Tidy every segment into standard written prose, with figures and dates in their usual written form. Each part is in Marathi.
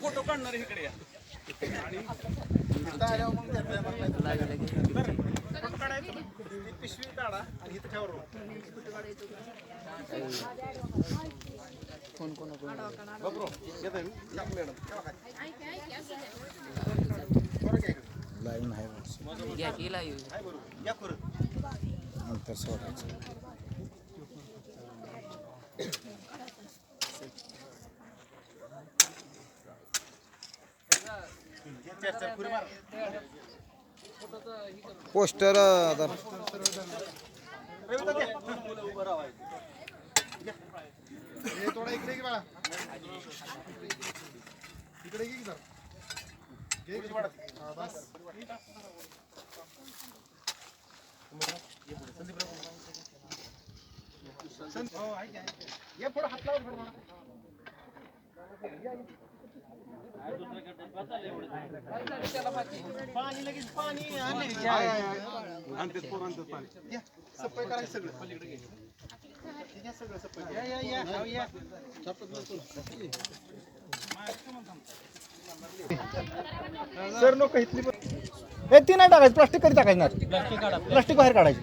फोटो काढणार इकडे या. पिशवी काढा आणि इथं ठेवा. कोण कोण लाईव्ह नाही नंतर सोडायचं. पोस्टर थोडा इकडे की बाळा, इकडे की सर. बस ये पुढे हात लावून पाणी लगेच पाणी आणते पाणी सफाई करायचं सगळं. सगळं सफाई सर नको इथली हे ती नाही टाकायचं. प्लास्टिक कधी टाकायचं ना. प्लास्टिक बाहेर काढायचं.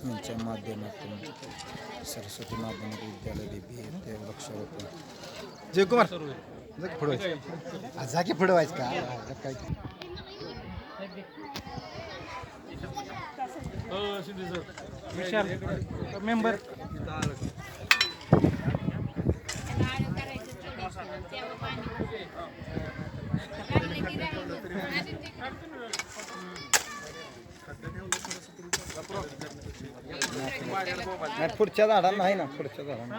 यांच्या माध्यमातून सरस्वती माध्यमिक विद्यालय देवी वृक्षारोपण. जयकुमार जागे फुडवायचं का काय विशाल मेंबर पुढच्या झाडांना आहे ना. पुढच्या झाडांना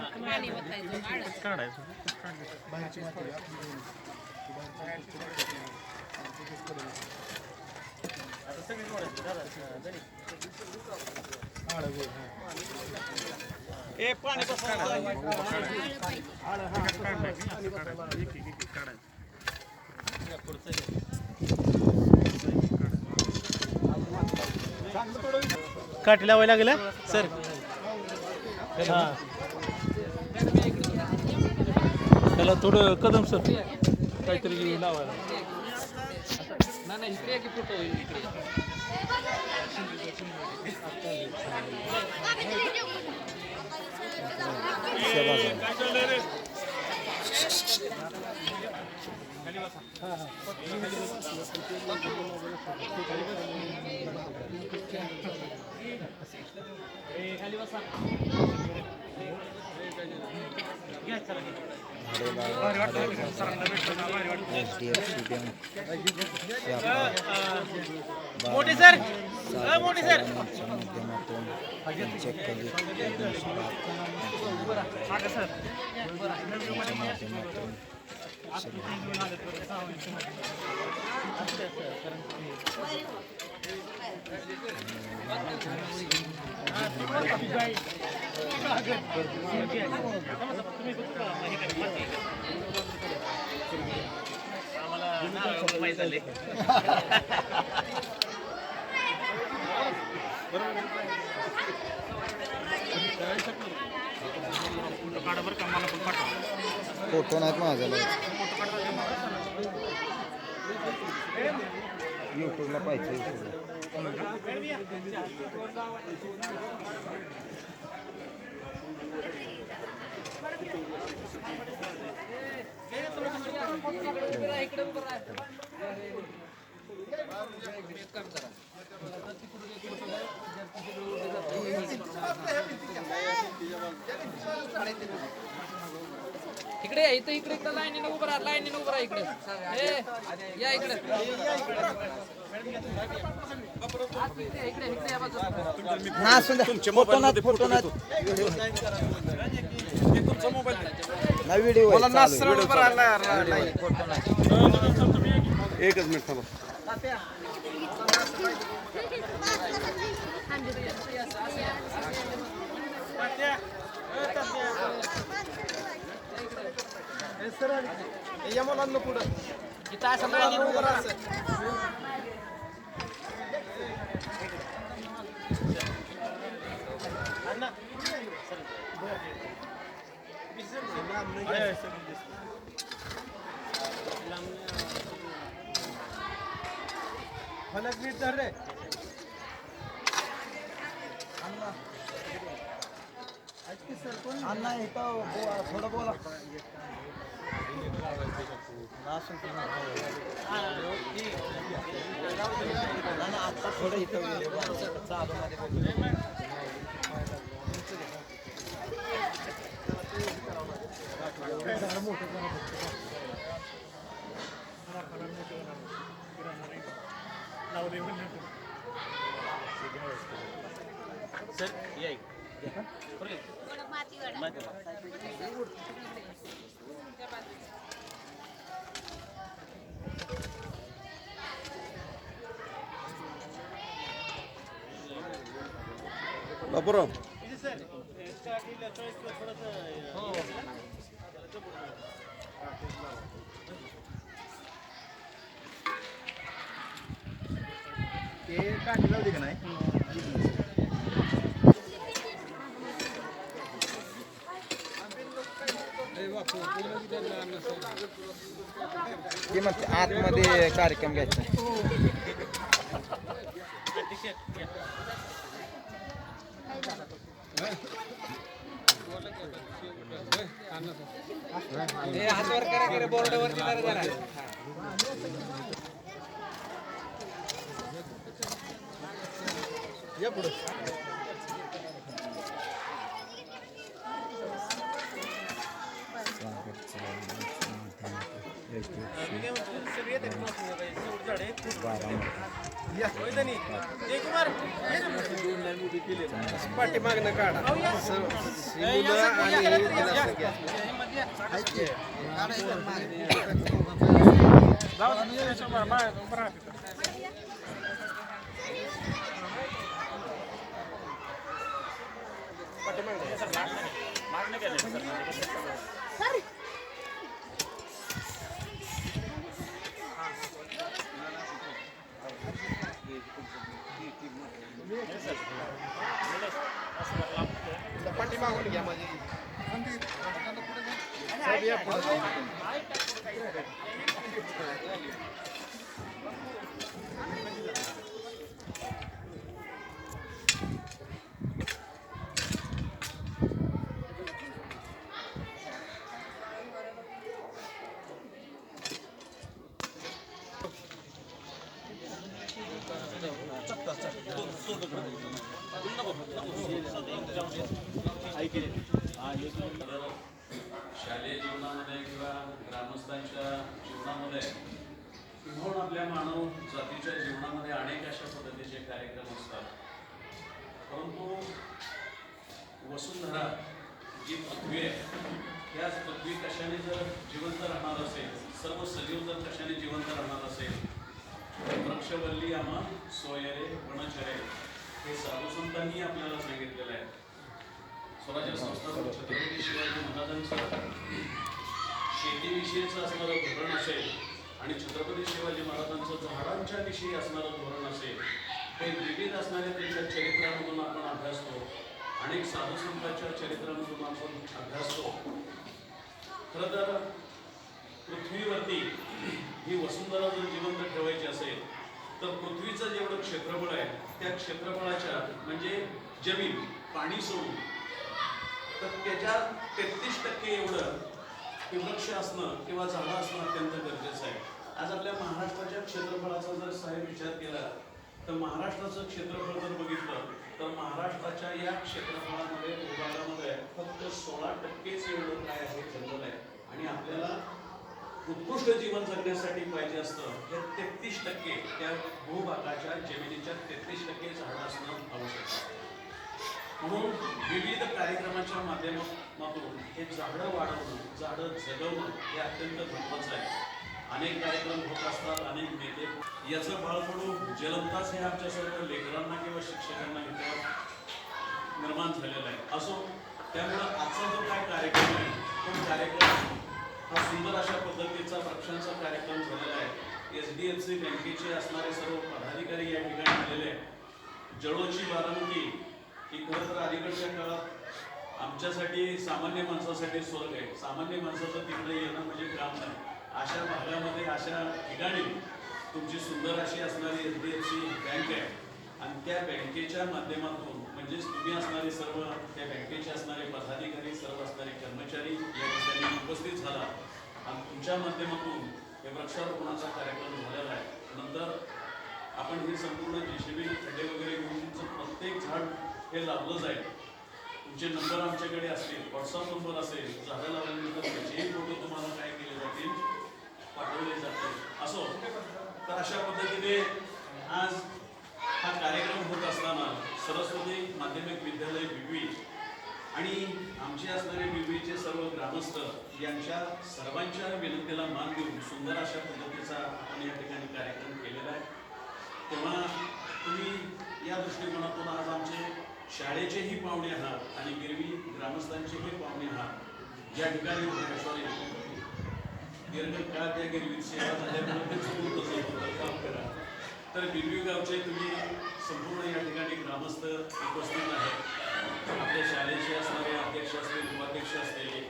काठी लावायला लागलं सर. त्याला थोडं कदम सर काहीतरी लावायला. इकडे की फोटो मोठे सर मोठे सर फोटो नाहीत माझ्याला. यूट्यूबला पाहिजे. इकडे इथं इकडे इकडे लाईनीने उभं राहा. लाईनीने उभं राहा. इकडे या इकडे इकडे इकडे या बाजूला. तुमच्या मोबाईल ना व्हिडिओ मला नाच सरळ उभं राहिला नाही. एकच मिनिट थांबा. या मुलांना पुढं इथं असं लाईनीनं उभं राहा. फलक नीट धर रे. अण्णा इथं थोडं बोला. आता थोडं इथं बापूराव ते काठी लावली का नाही ते मग आतमध्ये कार्यक्रम घ्यायचा हात वर करा की रे, बोर्डवरती जरा. या पुढे पाठीमागनं काढा. मुलं आणि हिला सगळ्या. पाठीमागून घ्या माझी. साहेब या पुढं. शालेय जीवनामध्ये किंवा ग्रामस्थांच्या जीवनामध्ये किंवा आपल्या मानव जातीच्या जीवनामध्ये अनेक अशा पद्धतीचे कार्यक्रम असतात. परंतु वसुंधरा जी पृथ्वी आहे त्याच पृथ्वी कशाने जर जिवंत राहणार असेल, सर्व सजीव जर कशाने जिवंत राहणार असेल, वृक्षवल्ली आम्हा सोयरे वनचरे हे साधू संतांनी आपल्याला सांगितलेलं आहे. स्वराज्य संस्थापक छत्रपती शिवाजी महाराजांचं शेतीविषयीचं असणारं धोरण असेल आणि छत्रपती शिवाजी महाराजांचं झाडांच्या विषयी असणारं धोरण असेल, हे विविध असणाऱ्या त्यांच्या चरित्रामधून आपण अभ्यासतो. अनेक साधू संतांच्या चरित्रामधून आपण अभ्यासतो. खरं तर पृथ्वीवरती ही वसुंधरा जर जिवंत ठेवायची असेल तर पृथ्वीचं जेवढं क्षेत्रफळ आहे त्या क्षेत्रफळाच्या म्हणजे जमीन पाणी सोडून तर त्याच्या 33% एवढं हे वृक्ष असणं किंवा झाडं असणं अत्यंत गरजेचं आहे. आज आपल्या महाराष्ट्राच्या क्षेत्रफळाचा जर साहेब विचार केला तर महाराष्ट्राचं क्षेत्रफळ जर बघितलं तर महाराष्ट्राच्या या क्षेत्रफळामध्ये भूभागामध्ये फक्त 16% एवढं काय आहे जंगल आहे. आणि आपल्याला उत्कृष्ट जीवन जगण्यासाठी पाहिजे असतं हे 33% त्या भूभागाच्या जमिनीच्या 33% झाडं असणं आवश्यक आहे. म्हणून विविध कार्यक्रमाच्या माध्यमातून हे झाडं वाढवणं, झाडं जगवणं हे अत्यंत महत्त्वाचं आहे. अनेक कार्यक्रम होत असतात, अनेक नेते, याचं बाळकडू जलमताच हे आमच्या सर्व लेकरांना किंवा शिक्षकांना इथं निर्माण झालेला आहे. असो, त्यामुळं आजचा जो काय कार्यक्रम आहे तो कार्यक्रम हा सुंदर अशा पद्धतीचा वृक्षांचा कार्यक्रम झालेला आहे. HDFC बँकेचे असणारे सर्व पदाधिकारी या ठिकाणी आलेले आहेत. जळोची बारामती ही खरं तर अलीकडच्या काळात आमच्यासाठी सामान्य माणसासाठी स्वर्ग आहे. सामान्य माणसाचं तिकडे येणं म्हणजे काम नाही. अशा भागामध्ये अशा ठिकाणी तुमची सुंदर अशी असणारी HDFC बँक आहे आणि त्या बँकेच्या माध्यमातून म्हणजेच तुम्ही असणारे सर्व त्या बँकेचे असणारे पदाधिकारी, सर्व असणारे कर्मचारी या ठिकाणी उपस्थित झाला आणि तुमच्या माध्यमातून हे वृक्षारोपणाचा कार्यक्रम झालेला आहे. नंतर आपण हे संपूर्ण JCB खड्डे वगैरे घेऊन तुमचं प्रत्येक झाड हे लावलं जाईल. तुमचे नंबर आमच्याकडे असतील, व्हॉट्सअप नंबर असेल, झाडं लावल्यानंतर त्याचेही फोटो तुम्हाला काय केले जातील, पाठवले जातील. असो, तर अशा पद्धतीने आज हा कार्यक्रम होत असताना सरस्वती माध्यमिक विद्यालय बिबवी आणि आमचे असणारे बिबवीचे सर्व ग्रामस्थ यांच्या सर्वांच्या विनंतीला मान देऊन सुंदर अशा पद्धतीचा आपण या ठिकाणी कार्यक्रम केलेला आहे. तेव्हा तुम्ही या दृष्टिकोनातून आज आमचे शाळेचेही पाहुणे आहात आणि गिरवी ग्रामस्थांचेही पाहुणे आहात. या ठिकाणी दीर्घकाळ त्या गिरवीत सेवा झाल्यामुळे काम करा. तर बिबवी गावचे तुम्ही संपूर्ण या ठिकाणी ग्रामस्थ उपस्थित आहेत. आपल्या शाळेचे असणारे अध्यक्ष असतील, उपाध्यक्ष असतील,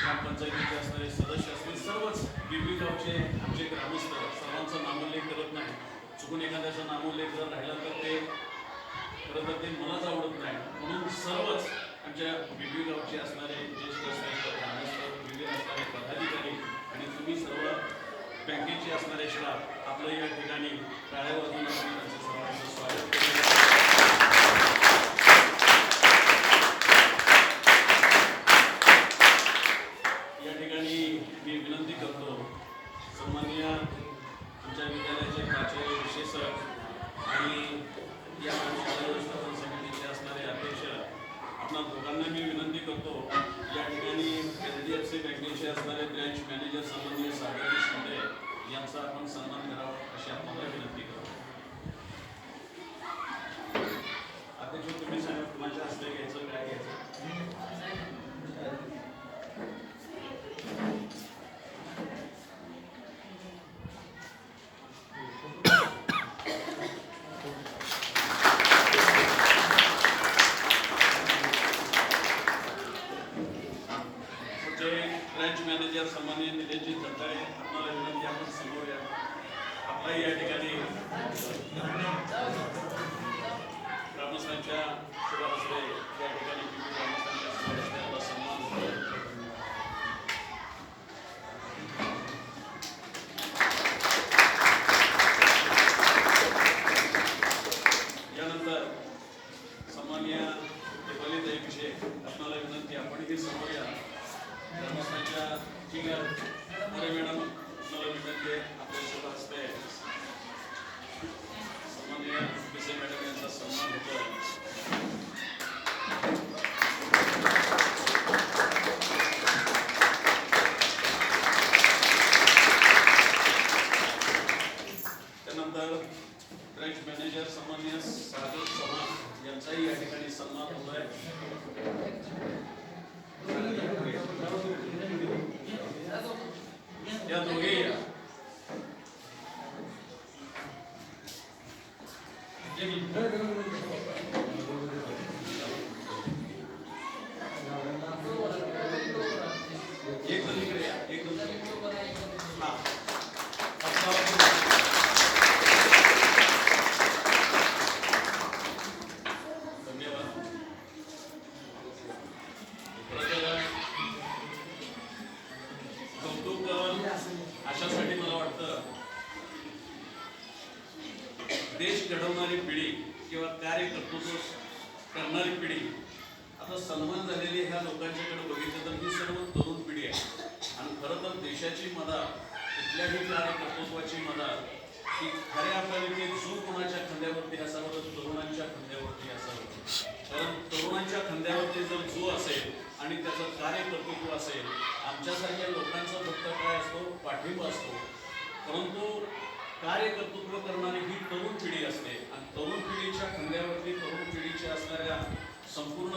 ग्रामपंचायतीचे असणारे सदस्य असतील, सर्वच बिबवी गावचे आमचे ग्रामस्थ, सर्वांचा नामोल्लेख करत नाही. चुकून एखाद्याचा नामोल्लेख जर राहिला तर ते खरं तर ते मलाच आवडत नाही. म्हणून सर्वच आमच्या बिबवी गावचे असणारे ज्येष्ठ असणारे ग्रामस्थ, विविध असणारे पदाधिकारी आणि तुम्ही सर्व बँकेचे असणारे स्टाफ आपलं या ठिकाणी टाळ्या वाजवून त्यांचं सर्वांचं स्वागत केलं. या ठिकाणी मी विनंती करतो सन्माननीय आमच्या विद्यालयाचे प्राचार्य विशेषक आणि या शाळा व्यवस्थापन समितीचे असणारे अध्यक्ष आपणा दोघांना मी विनंती करतो या ठिकाणी HDFC बँकेचे असणारे ब्रँच मॅनेजर सन्माननीय सागरजी शिंदे यांचा आपण सन्मान करावा अशी आपल्याला विनंती करतो. अध्यक्ष तुम्ही साहेब माझ्या हस्ते घ्यायचं काय घ्यायचं? ब्रँच मॅनेजर सन्माननीय निलेशजी दत्ताळे आपल्याला विनंती आपण समोर या. आपला या ठिकाणी ग्रामस्थांच्या शुभ हस्ते या ठिकाणी विविध ग्रामस्थांच्या शुभ हस्ते आपला सन्मान होतो. यानंतर सन्माननीय देवालीताई विषय आपल्याला विनंती आपणही समोर या. ग्रामस्थांच्या ठीक आहे मॅडम मला विनंती आहे आपल्या शुभ हस्ते सन्माननीय विसे मॅडम यांचा सन्मान होतो. त्यानंतर ब्रँच मॅनेजर सन्माननीय सागर चव्हाण यांचाही या ठिकाणी सन्मान होत आहे. या दोघे या. एक जण इकडे या, एक जण हा धन्यवाद. कौतुक अशासाठी मला वाटतं देश घडवणारी पिढी किंवा कार्यकर्तृत्व करणारी पिढी आता सन्मान झालेली ह्या लोकांच्याकडे बघितलं तर ही सर्व तरुण पिढी आहे. आणि खरं तर देशाची मदत कुठल्याही कार्यकर्तृत्वाची मदत की खऱ्या अर्थाने जो कोणाच्या खांद्यावरती असावं तर तरुणांच्या खांद्यावरती असावं. कारण तरुणांच्या खांद्यावरती जर जो असेल आणि त्याचं कार्यकर्तृत्व असेल, आमच्यासारख्या लोकांचा फक्त काय असतो, पाठिंबा असतो. परंतु कार्यकर्तृत्व करणारी ही तरुण पिढी असते आणि तरुण पिढीच्या खांद्यावरती, तरुण पिढीच्या असणाऱ्या संपूर्ण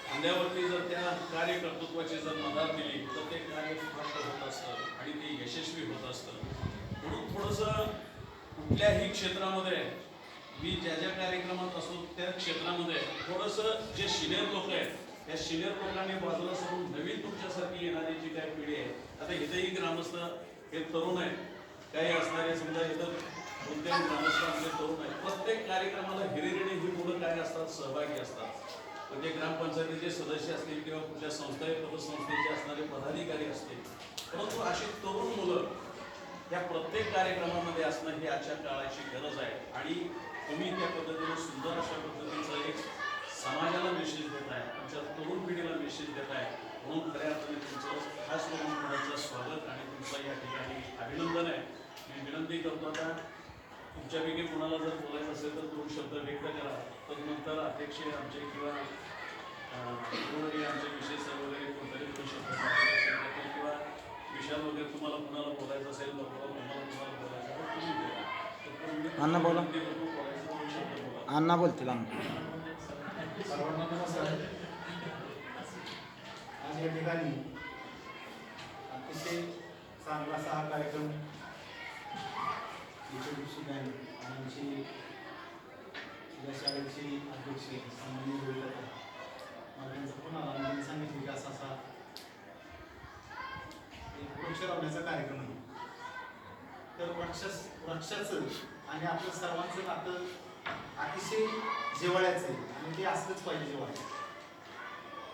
खांद्यावरती जर त्या कार्यकर्तृत्वाची जर मदत दिली तर ते कार्य प्राप्त होत असतं आणि ते यशस्वी होत असतं. म्हणून थोडंसं कुठल्याही क्षेत्रामध्ये मी ज्या कार्यक्रमात असतो त्या क्षेत्रामध्ये थोडंसं जे सिनियर लोक आहेत त्या सिनियर लोकांनी बाजूला सोडून नवीन तुमच्यासारखी येणारी जी काही पिढी आहे, आता इथेही ग्रामस्थ हे तरुण आहेत, काही असणारे समजा इथं कोणत्याही ग्रामस्थांचे तरुण आहेत. प्रत्येक कार्यक्रमाला हिरिरीने ही मुलं काय असतात, सहभागी असतात. म्हणजे ग्रामपंचायतीचे सदस्य असतील किंवा कुठल्या पतसंस्थेचे असणारे पदाधिकारी असतील, परंतु अशी तरुण मुलं या प्रत्येक कार्यक्रमामध्ये असणं ही आजच्या काळाची गरज आहे. आणि तुम्ही त्या पद्धतीने सुंदर अशा पद्धतीचा एक समाजाला मेसेज देत आहे, आमच्या तरुण पिढीला मेसेज देत आहे. म्हणून खऱ्या अर्थाने तुमचं खास करून पुण्याचं स्वागत आणि तुमचं या ठिकाणी अभिनंदन आहे. मी विनंती करतो आता तुमच्यापैकी कोणाला जर बोलायचं असेल तर 2 शब्द व्यक्त करा. तदनंतर अध्यक्ष आमचे किंवा आमचे विशेष वगैरे कोणतरी 2 शब्द देतील किंवा विषयात वगैरे तुम्हाला कोणाला बोलायचं असेल तर तुम्हाला बोलायचं तर तुम्ही बोला. अण्णा बोला. बोलायचं 2 शब्द बोला. अण्णा बोलतील. अण्णा सर्वांना नमस्कार. आज या ठिकाणी अतिशय चांगला असा हा कार्यक्रम आमची या शाळेची अध्यक्ष सामान्य बोलत आहे. मला त्यांचं पुन्हा आम्ही सांगितलं की असा एक वृक्ष लावण्याचा कार्यक्रम आहे. तर वृक्षाचं आणि आपलं सर्वांचं नातं अतिशय जिव्हाळ्याचं आहे आणि ते असलंच पाहिजे जिव्हाळ्याचं.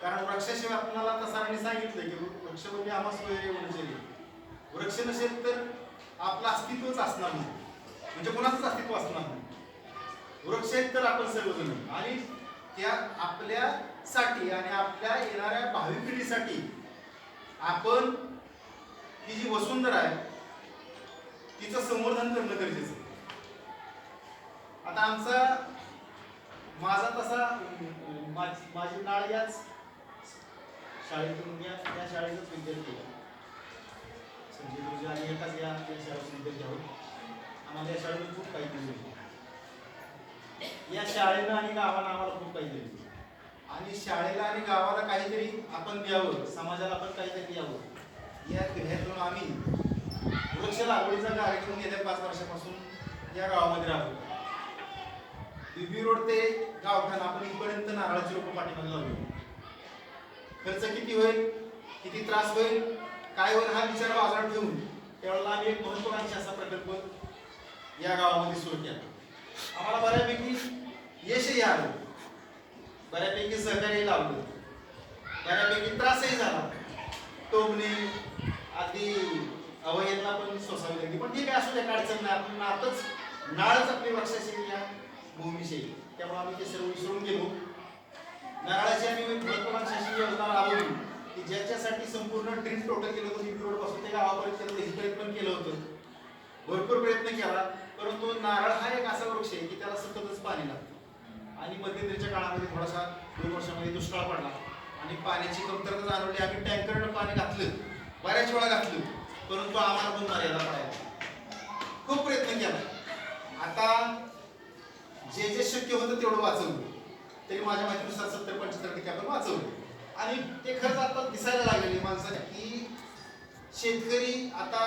कारण वृक्षाशिवाय आपल्याला आता सरांनी सांगितलं की वृक्ष म्हणजे आम्हा सोयरे म्हणजे वृक्ष नसेल तर आपलं अस्तित्वच असणार नाही, म्हणजे कोणाचंच अस्तित्व असणार नाही. वृक्ष आहेत तर आपण सर्वजण आणि त्या आपल्यासाठी आणि आपल्या येणाऱ्या भावी पिढीसाठी आपण ही जी वसुंधरा आहे तिचं संवर्धन करणं गरजेचं आहे. आता माझा तसा माझी नाळ याच शाळेतून या शाळेचाच विद्यार्थी आहे. संजय गुरुजी आणि एकाच या शाळेचे विद्यार्थी आहोत. आम्हाला या शाळेतून खूप काही दिलं, या शाळेनं आणि गावाला आम्हाला खूप काही दिलं आणि शाळेला आणि गावाला काहीतरी आपण द्यावं, समाजाला आपण काहीतरी द्यावं या ध्येयातून आम्ही वृक्ष लागवडीचा कार्यक्रम गेल्या 5 वर्षापासून या गावामध्ये राबवतो. बीबी रोड ते गावठाण आपण इथपर्यंत नारळाची रोपं पाठीमागे लावली. खर्च किती होईल, किती त्रास होईल, काय होईल हा विचार बाजारात ठेवून त्यावेळेला आम्ही एक महत्त्वाकांक्षी असा प्रकल्प या गावामध्ये सुरू केला. आम्हाला बऱ्यापैकी यशही आलं, बऱ्यापैकी सहकार्य लावलं, बऱ्यापैकी त्रासही झाला. टोमणे आधी अवयंना पण सोसावी लागली, पण ठीक आहे असू द्या, काय अडचण नाही. आपण नातच नाळच आपली वृक्षाशी या भूमीशी, त्यामुळे आम्ही ते सर्व विसरून गेलो. नारळाची आम्ही महत्त्वाकांक्षी योजना राबवली की ज्याच्यासाठी संपूर्ण ड्रीम टोटल केलं होतं. बीबी रोड पासून ते गावापर्यंत केलं, इथपर्यंत पण केलं होतं, भरपूर प्रयत्न केला. परंतु नारळ हा एक असा वृक्ष आहे की त्याला सततच पाणी लागतं आणि मध्यंतरीच्या काळामध्ये थोडासा 2 वर्षामध्ये दुष्काळ पडला आणि पाण्याची कमतरता जाणवली. आम्ही टँकरनं पाणी घातलं, बऱ्याच वेळा घातलं, परंतु आम्हाला पण मर्यादा पडायला खूप प्रयत्न केला. आता जे शक्य होतं तेवढं वाचवलं, तरी माझ्या माहितीनुसार 70-75% आपण वाचवलं. आणि ते खरंच आता दिसायला लागलेली माणसाने की शेतकरी आता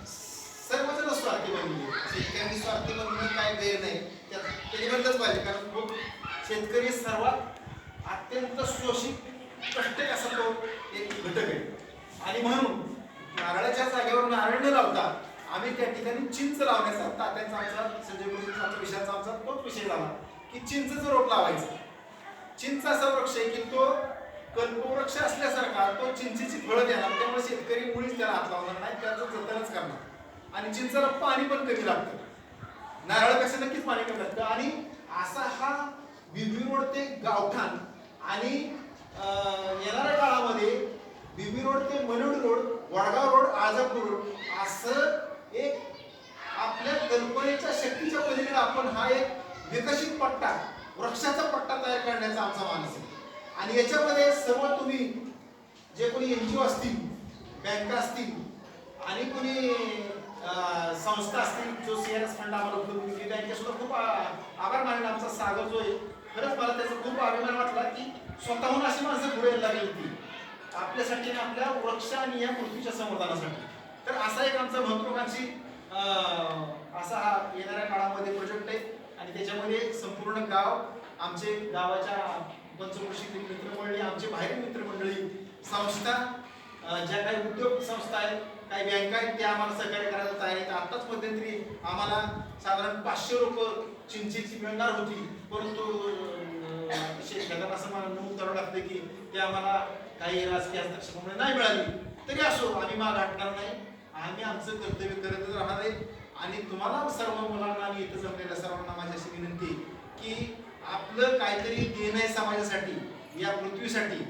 सर्वजण स्वार्थी बनले. शेतकऱ्यांनी स्वार्थी बनणं काय गैर नाही, त्याने बनलंच पाहिजे. कारण खूप शेतकरी सर्वात अत्यंत शोषित कष्ट असा तो एक घटक आहे. आणि म्हणून नारळाच्या जागेवर नारळ न लावता आम्ही त्या ठिकाणी चिंच लावण्याचा तात्यांचा आमचा संजय गुरुजींचा आमचा विषयाचा आमचा तोच विषय झाला की चिंचचं रोप लावायचं. चिंच असा वृक्ष आहे की तो कल्पवृक्ष असल्यासारखा तो चिंचेची फळं देणार, त्यामुळे शेतकरी मुळीच त्याला हात लावणार नाही, त्याचं जतनच करणार. आणि चिंचेला पाणी पण कमी लागतं, नारळापेक्षा नक्कीच पाणी कमी लागतं. आणि असा हा बीबी रोड ते गावठाण आणि येणाऱ्या काळामध्ये बीबी रोड ते मनोड रोड, वडगाव रोड, आळजापूर रोड असं एक विकसित पट्टा, वृक्षाचा पट्टा तयार करण्याचा आमचा मानस आहे. आणि याच्यामध्ये सर्व तुम्ही जे कोणी NGO असतील, बँका असतील आणि कोणी संस्था असतील, जो CRS फंड आम्हाला उपलब्ध केली, त्यांचे सुद्धा खूप आभार मानले. आमचा सागर जो आहे, खरंच मला त्याचा खूप अभिमान वाटला की स्वतःहून अशी माणसं पुढे यायला लागली होती आपल्यासाठी आणि आपल्या वृक्ष आणि या पृथ्वीच्या संवर्धनासाठी. तर असा एक आमचा महत्त्वाकांक्षी असा हा येणाऱ्या काळामध्ये प्रोजेक्ट आहे. आणि त्याच्यामध्ये संपूर्ण गाव, आमचे गावाच्या पंचवर्षीतील मित्रमंडळी, आमचे बाहेरील मित्रमंडळी, संस्था, ज्या काही उद्योग संस्था आहेत, काही बँका आहेत, त्या आम्हाला सहकार्य करायला तयार आहेत. आत्ताच मध्यंतरी आम्हाला साधारण 500 रोपं चिंचेची मिळणार होती, परंतु शेतकऱ्यांना असं मला नमूद करावं लागतं की ते आम्हाला काही राजकीय हस्तक्षेपामुळे नाही मिळाली. तरी असो, आम्ही मागे हटणार नाही. आम्ही आमचं कर्तव्य करतच राहणार आहे. आणि तुम्हाला सर्व मुलांना आणि इथं जमलेल्या सर्वांना माझी अशी विनंती की आपलं काहीतरी देणं आहे समाजासाठी, या पृथ्वीसाठी,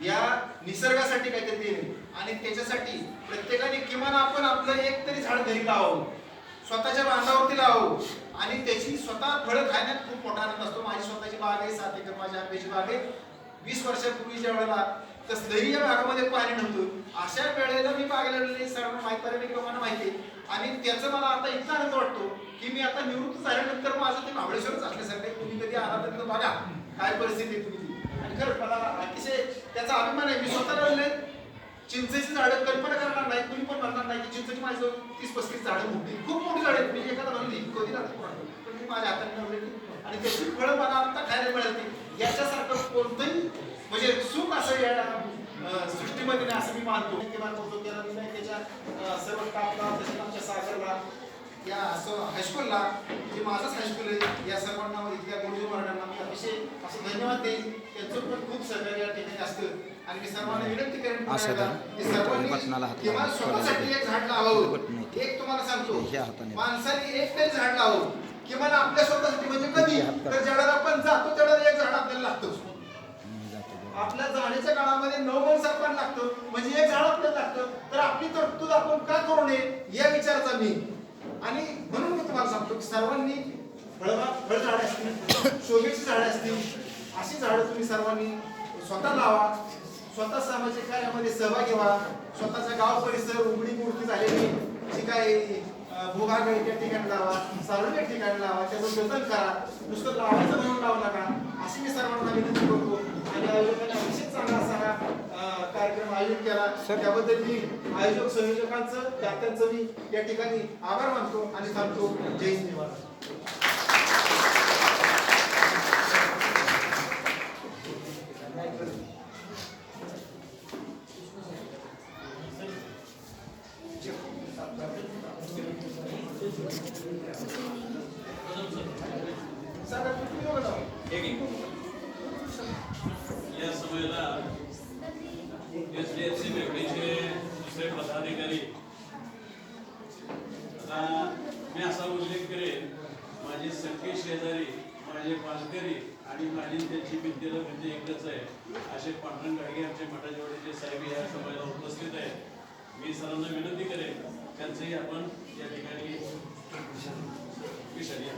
या निसर्गासाठी काहीतरी देणं. आणि त्याच्यासाठी प्रत्येकाने किमान आपण आपलं एक तरी झाड घरी लावावं, स्वतःच्या बांधावरती लावावं आणि त्याची स्वतः फळं खाण्यात खूप मोठा आनंद असतो. माझी स्वतःची बाग आहे, 7 एकर माझी आंब्याची बाग आहे. 20 वर्षापूर्वी ज्या वेळेला कसलंही या भागामध्ये पाणी नव्हतं, अशा वेळेला मी बागेला लावलेली सर्वांना माहिती आहे. आणि त्याचा मला आता इतका आनंद वाटतो की मी आता निवृत्त झाल्यानंतर माझं ते महाबळेश्वरच असल्यासारखं. तुम्ही कधी आला तर तिथं बघा काय परिस्थिती आहे तुमची. आणि खरंच मला अतिशय त्याचा अभिमान आहे. मी स्वतः लावले चिंचेची झाडं, कल्पना करणार नाही, कुणी पण म्हणणार नाही की चिंचेची माझी 30-35 झाडं मोठी, खूप मोठी झाडं आहेत. मी एखादा म्हणली कधी लागतो पण मी माझ्या हाताने लावलेली आणि त्याची फळं मला आता खायला मिळाली. याच्यासारखं कोणतंही म्हणजे सुख असं या सृष्टीमध्ये नाही असं मी मानतो. त्याला मी त्याच्या सर्व स्टाफला, तसेच आमच्या सागरला, या हायस्कूलला, जे माझंच हायस्कूल आहे, या सर्वांना, इथल्या गुरुजी महाराजांना मी अतिशय असं धन्यवाद देईन. त्यांचं पण खूप सहकार्य या ठिकाणी असतं. आणि मी सर्वांना विनंती करेन की सर्वांनी किंवा स्वतःसाठी एक झाड लावावं. एक तुम्हाला सांगतो, माणसाने एक तरी झाड लावावं किंवा आपल्या स्वतःसाठी. म्हणजे कधी तर ज्यावेळेला आपण जातो त्यावेळेला एक झाड आपल्याला लागतं. आपल्या जाण्याच्या काळामध्ये 9 माणसं आपण लागतं, म्हणजे एक झाड आपल्याला लागतं. तर आपली तरतूद आपण का करू नये या विचाराचा मी. आणि म्हणून मी तुम्हाला सांगतो की सर्वांनी फळझाडे असतील, शोभेची झाडे असतील, अशी झाडं तुम्ही सर्वांनी स्वतः लावा, स्वतः सामाजिक कार्यामध्ये सहभागी व्हा. स्वतःचा गाव परिसर, उघडी मूर्ती झालेली जी काही भूभाग आहे त्या ठिकाणी लावा, सार्वजनिक ठिकाणी लावा, त्याचं जतन करा. नुसतं लावायचं म्हणून लावू नका अशी मी सर्वांना विनंती करतो. आणि आयोजकांनी अतिशय चांगला असा हा कार्यक्रम आयोजित केला, त्याबद्दल मी आयोजक संयोजकांचं, दात्यांचं मी या ठिकाणी आभार मानतो आणि सांगतो जय हिंद. या समयाला SDFC बँकेचे दुसरे पदाधिकारी, आता मी असा उल्लेख करेन, माझे सख्खे शेजारी, माझे पालकरी आणि माझी त्यांची भिंतीला भिंती एकच आहे असे पांढरंग गाडगे आमचे मठाचे वडीलचे साहेब या समयाला उपस्थित आहेत. मी सर्वांना विनंती करेन त्यांचंही आपण या ठिकाणी विषय या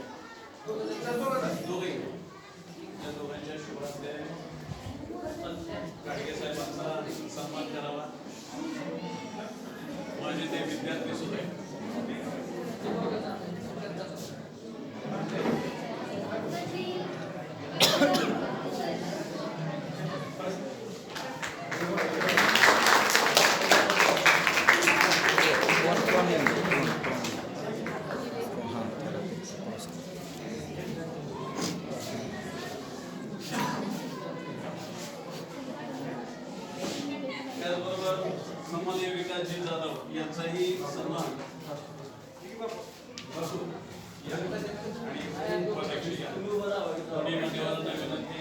दोघांच्या शुभार्थे गाडगे साहेबांचा सन्मान करावा. माझे ते विद्यार्थी सुद्धा आहेत. त्याचबरोबर सम्माननीय विकासजी जाधव यांचाही सन्मान आणि उपाध्यक्ष या दोन्ही मान्यवरांना विनंती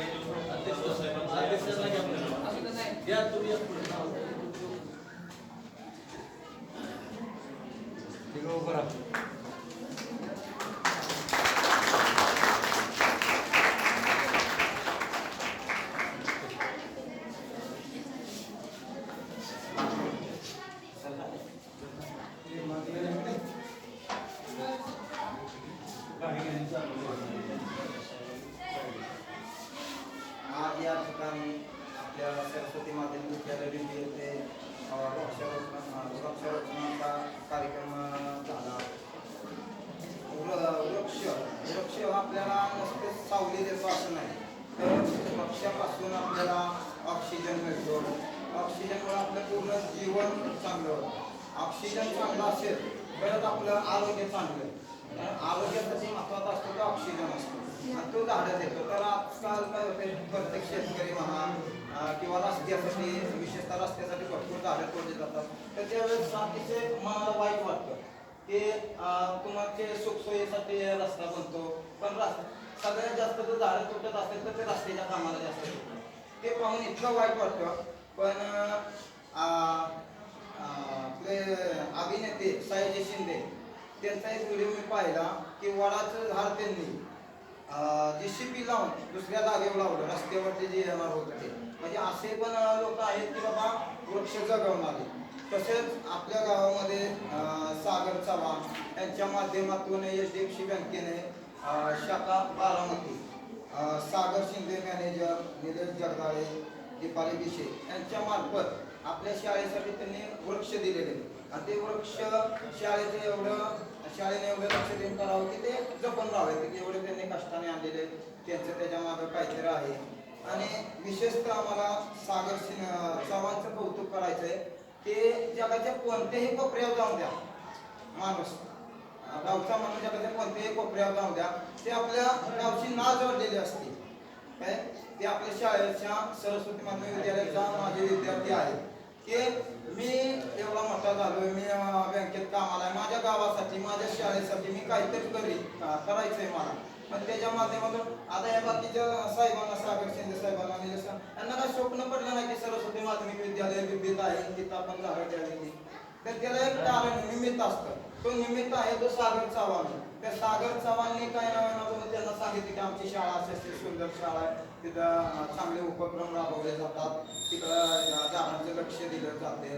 ऑक्सिजन चांगला असेल तरच आपलं आरोग्य चांगलं आहे. कारण आरोग्यासाठी महत्त्वाचा असतो तो ऑक्सिजन असतो आणि तो झाडं देतो. तर आजकाल काय होते प्रत्येक शेतकरी म्हणा किंवा रस्त्यासाठी विशेषतः रस्त्यासाठी भरपूर झाडं तोडली जातात. तर त्यावेळेस अतिशय मनाला वाईट वाटतं की तुमचे सुखसोयीसाठी रस्ता बनतो पण सगळ्यात जास्त जर झाडं तुटत असेल तर ते रस्त्याच्या कामाला जास्त तुटतात. ते पाहून इतकं वाईट वाटतं. पण आपले अभिनेते सयाजी शिंदे त्यांचा एक व्हिडिओ मी पाहिला की वडाचं झाड त्यांनी JCB लावून दुसऱ्या जागेवर लावलं रस्त्यावरती जे येणार होतं ते. म्हणजे असे पण लोक आहेत की बाबा वृक्ष जगवणारे. तसेच आपल्या गावामध्ये सागर चव्हाण यांच्या माध्यमातून HDFC बँकेने शाखा बारामती सागर शिंदे मॅनेजर निलेश जगदाळे दीपाली बिशे यांच्या मार्फत आपल्या शाळेसाठी त्यांनी वृक्ष दिलेले आणि ते वृक्ष शाळेने एवढं लक्ष देऊन करावं की ते जपून राहावे की एवढे त्यांनी कष्टाने आणलेले त्यांचं त्याच्या मागं काहीतरी आहे. आणि विशेषतः आम्हाला सागर चव्हाणचं कौतुक करायचं आहे. ते जगाच्या कोणत्याही कोपऱ्यावर जाऊन द्या माणूस गावचा माणूस जगाच्या कोणत्याही कोपऱ्यावर जाऊन द्या ते आपल्या गावची नाळ जोडलेली असते. काय ते आपल्या शाळेच्या सरस्वती माध्यमिक विद्यालयाचा माझे विद्यार्थी आहेत की मी एवढा मोठा झालोय मी बँकेत कामाला आहे माझ्या गावासाठी माझ्या शाळेसाठी मी काहीतरी करायचंय मला. पण त्याच्या माध्यमातून आता या बाकीच्या साहेबांना सागर शिंदे साहेबांना निलेश यांना काय स्वप्न पडलं नाही की सरस्वती माध्यमिक विद्यालय विद्येत आहे तिथं आपण झाडं द्यावी. तर त्याला एक कारण निमित्त असतं. तो निमित्त आहे तो सागर चव्हाण. त्या सागर चव्हाणने काय नाव त्यांना सांगितलं की आमची शाळा अशी सुंदर शाळा आहे तिथं चांगले उपक्रम राबवले जातात तिकडं झाडांचं लक्ष दिलं जाते.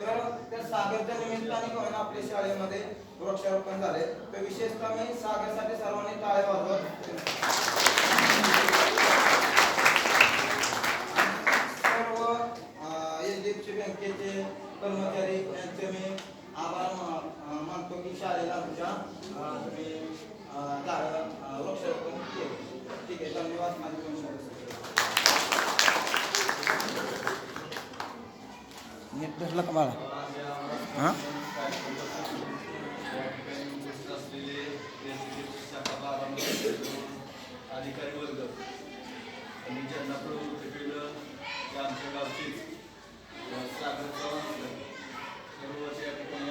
तर त्या सागरच्या निमित्ताने आपल्या शाळेमध्ये वृक्षारोपण झाले. तर विशेषतः मी सागरसाठी सर्वांनी टाळ्या वाजवत सर्व HDFC बँकेचे कर्मचारी यांचे मी आभार मानतो की शाळेला आमच्या तुम्ही वृक्षारोपण केले. ठीक आहे धन्यवाद. माझी नीट धरलं का बाळा? हां अधिकारी वर्ग आणि ज्यांना प्रवृत्त केलं ते आमच्या गावचे सागर चव्हाण सर्व त्या ठिकाणी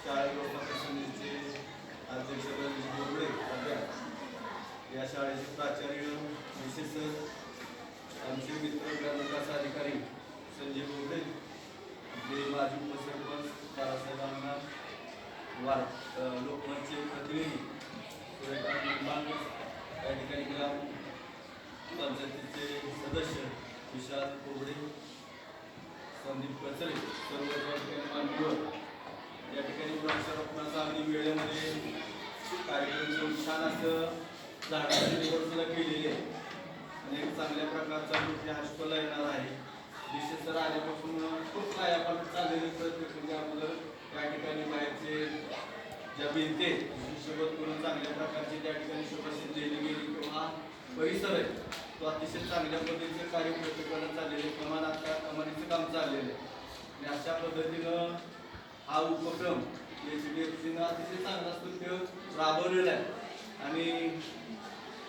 शाळा व्यवस्थापन समितीचे अध्यक्ष बोबडे या शाळेचे प्राचार्य विशेष आमचे मित्र ग्रामविकास अधिकारी संजय बोबडे आपले माजी उपसरपंच बाळासाहेबांना लोकमतचे प्रतिनिधी सूर्यकांत त्या ठिकाणी ग्राम पंचायतीचे सदस्य विशाल कोबडे संदीप कचरे सर्व त्या ठिकाणी मान्यवर या ठिकाणी वृक्षारोपणाचा अगदी वेळेमध्ये कार्यक्रम छान असं झाडांची निवड सुद्धा केलेली आहे आणि एक चांगल्या प्रकारचा मोठी हायस्कूलला येणार आहे. विशेष तर आल्यापासून खूप काय आपण चाललेले प्रयत्न आपलं त्या ठिकाणी बाहेरचे ज्या भिंते सोबत करून चांगल्या प्रकारची त्या ठिकाणी सुप्रसिद्ध दिली गेली किंवा परिसर आहे तो अतिशय चांगल्या पद्धतीचं कार्य प्रत्येकाला चाललेले कमानीचं काम चाललेलं आहे. आणि अशा पद्धतीनं हा उपक्रम HDFCनं अतिशय चांगला स्तुत्य राबवलेला आहे. आणि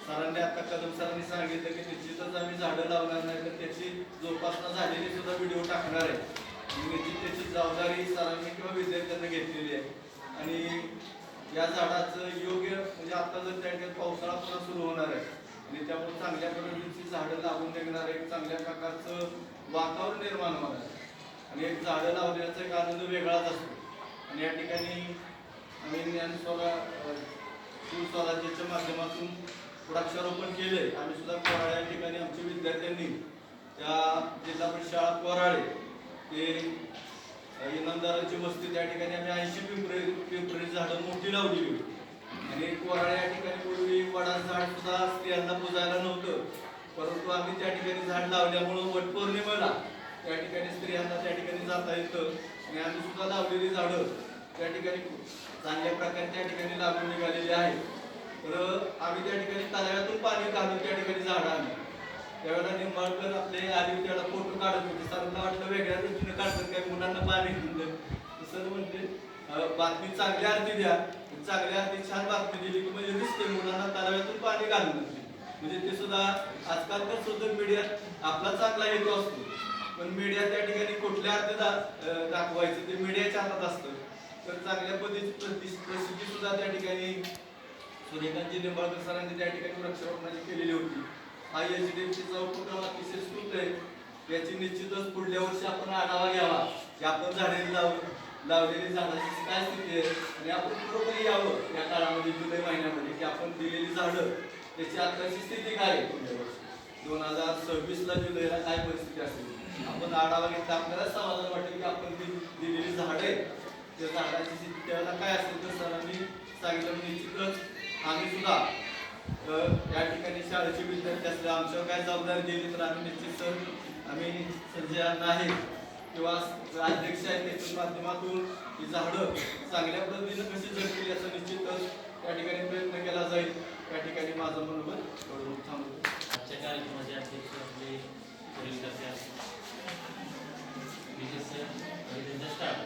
सरांनी आता कदम सरांनी सांगितलं की निश्चितच आम्ही झाडं लावणार नाही तर त्याची जोपासना झालेली सुद्धा व्हिडिओ टाकणार आहे. निश्चित त्याची जबाबदारी सरांनी किंवा विद्यार्थ्यांना घेतलेली आहे. आणि या झाडाचं योग्य म्हणजे आता जर त्या ठिकाणी पावसाळा पुन्हा सुरू होणार आहे आणि त्यामुळे चांगल्या पद्धतीची झाडं लावून निघणार एक चांगल्या प्रकारचं वातावरण निर्माण होणार आहे. आणि एक झाडं लावण्याचा एक आनंद वेगळाच असतो. आणि या ठिकाणी आम्ही शिवस्वराज्याच्या माध्यमातून वृक्षारोपण केलंय. आम्ही सुद्धा कोराळे या ठिकाणी आमच्या विद्यार्थ्यांनी त्या जिल्हा परिषद शाळा कोराळे ते इनामदाराची वस्ती त्या ठिकाणी आम्ही 80 पिंपरी झाडं मोठी लावलेली होती. आणि कोराळे या ठिकाणी पूर्वी वडाचं झाड सुद्धा स्त्रियांना पुजायला नव्हतं परंतु आम्ही त्या ठिकाणी झाड लावल्यामुळं वटपौर्णिमेला त्या ठिकाणी स्त्रियांना त्या ठिकाणी जाता येतं. आणि आम्ही सुद्धा लावलेली झाडं त्या ठिकाणी चांगल्या प्रकारे त्या ठिकाणी लागून निघालेली आहे. तर आम्ही त्या ठिकाणी तलाव्यातून पाणी काढून त्या ठिकाणी झाडं आणली. त्यावेळेला निंबाळकर आपले आली त्याला फोटो काढत होते. सरांना वाटलं वेगळ्या दृष्टीने काढतात काही मुलांना पाणी दिलं सर म्हणते बातमी चांगल्या अर्थी द्या, चांगल्या अर्थी छान बातमी दिली की म्हणजे दिसते मुलांना तलाव्यातून पाणी घालून म्हणजे ते सुद्धा आजकाल तर सुद्धा मीडियात आपला चांगला हेतू असतो, पण मीडिया त्या ठिकाणी कुठल्या अर्थी दाखवायचं ते मीडियाच्या हातात असतं. तर चांगल्या पद्धतीची प्रसिद्धी सुद्धा त्या ठिकाणी सूर्यकांतजी निंबाळकर सरांनी त्या ठिकाणी वृक्षारोपणाची केलेली होती. हा एचडीएफसीचा उपक्रम अतिशय स्तुत आहे. याची निश्चितच पुढल्या वर्षी आपण आढावा घ्यावा की आपण झाडे लावलेली झाडाची काय स्थिती आहे आणि आपण खरोखर यावं या काळामध्ये जुलै महिन्यामध्ये की आपण दिलेली झाडं त्याची आताची स्थिती काय आहे. पुढल्या वर्षी 2026ला जुलैला काय परिस्थिती असेल आपण आढावा घेतला आपल्याला समाधान वाटेल की आपण दिलेली झाडं आहे त्या झाडाची स्थिती त्याला काय असेल तर सरांनी सांगितलं. निश्चितच आम्ही सुद्धा या ठिकाणी शाळेचे विद्यार्थी असले आमच्यावर काय जबाबदारी दिली तर आम्ही निश्चित सर आम्ही संजय अण्णा आहेत किंवा अध्यक्ष आहेत त्याच्या माध्यमातून ही झाडं चांगल्या पद्धतीनं कशी जगतील याचा निश्चितच त्या ठिकाणी प्रयत्न केला जाईल. त्या ठिकाणी माझं मनोबल थांबतो. आजच्या कार्यक्रमाचे अध्यक्ष आपले पोलीस विजय सर आणि त्यांचा स्टाफ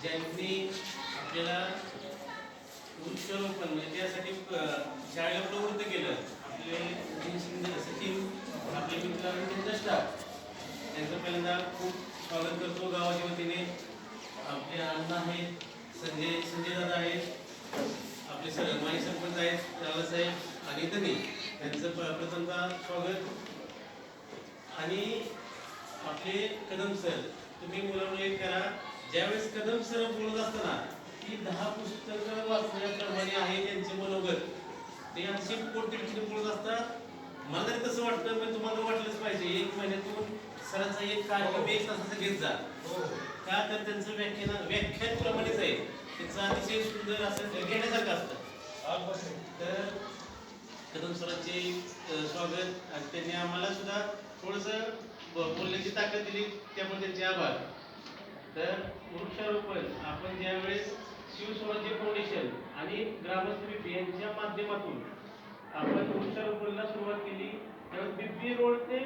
ज्यांनी आपल्याला वृक्षारोपण म्हणजे त्यासाठी शाळेला प्रवृत्त केलं. आपले सचिव आपले मित्र आणि त्यांचा स्टाफ त्यांचं पहिल्यांदा खूप स्वागत करतो गावाच्या वतीने. आपले अण्णा आहेत, संजय दादा आहेत, आपले माजी सरपंच आहेत दादासाहेब आणि त्यांनी त्यांचं प्रथमतः स्वागत. आणि आपले कदम सर तुम्ही मुलांना एक करा ज्यावेळेस कदम सर बोलत असताना की 10 पुस्तकं वाचण्याप्रमाणे आहे त्यांचे मनोगत ते असे पोटतिडकीने बोलत असतात. मला तरी तसं वाटतं पण तुम्हाला वाटलंच पाहिजे 1 महिन्यातून सरांचा एक कार्यक्रम 1 तासाचा घेत जा. का तर त्यांचं व्याख्यान प्रमाणेच आहे. त्यांचं अतिशय सुंदर असं घेण्यासारखं असतं. तर कदम सरांचे स्वागत आणि त्यांनी आम्हाला सुद्धा थोडंसं बोलण्याची ताकद दिली त्यामुळे त्यांचे आभार. तर वृक्षारोपण आपण ज्यावेळेस शिवस्वराज्य फाउंडेशन आणि ग्रामस्थ बीपी यांच्या माध्यमातून आपण वृक्षारोपणाला सुरुवात केली त्यावेळेस बीपी रोड ते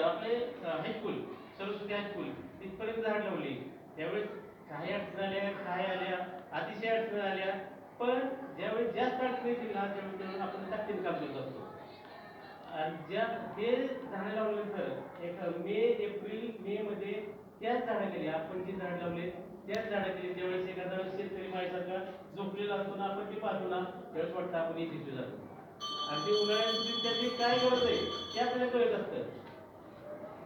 आपले हायस्कूल सरस्वती हायस्कूल तिथपर्यंत झाड लावली. त्यावेळेस काही अडचण आल्या काय आल्या अतिशय अडचण आल्या पण ज्यावेळेस जास्त अडचण येतील ना त्यावेळेस आपण ताकदीने काम करत असतो. आणि ज्या ते झाडं लावल्यानंतर एप्रिल मे मध्ये त्याच झाडाखाली आपण जे झाड लावले त्याच झाडाखाली ज्यावेळेस एखादा शेतकरी माझ्यासारखा झोपलेला असतो ना आपण ते पाहतो ना त्यावेळेस वाटतं आपण इथे जातो आणि ते उन्हाळ्यात त्याची काय गरज आहे ते आपल्याला कळत असतं.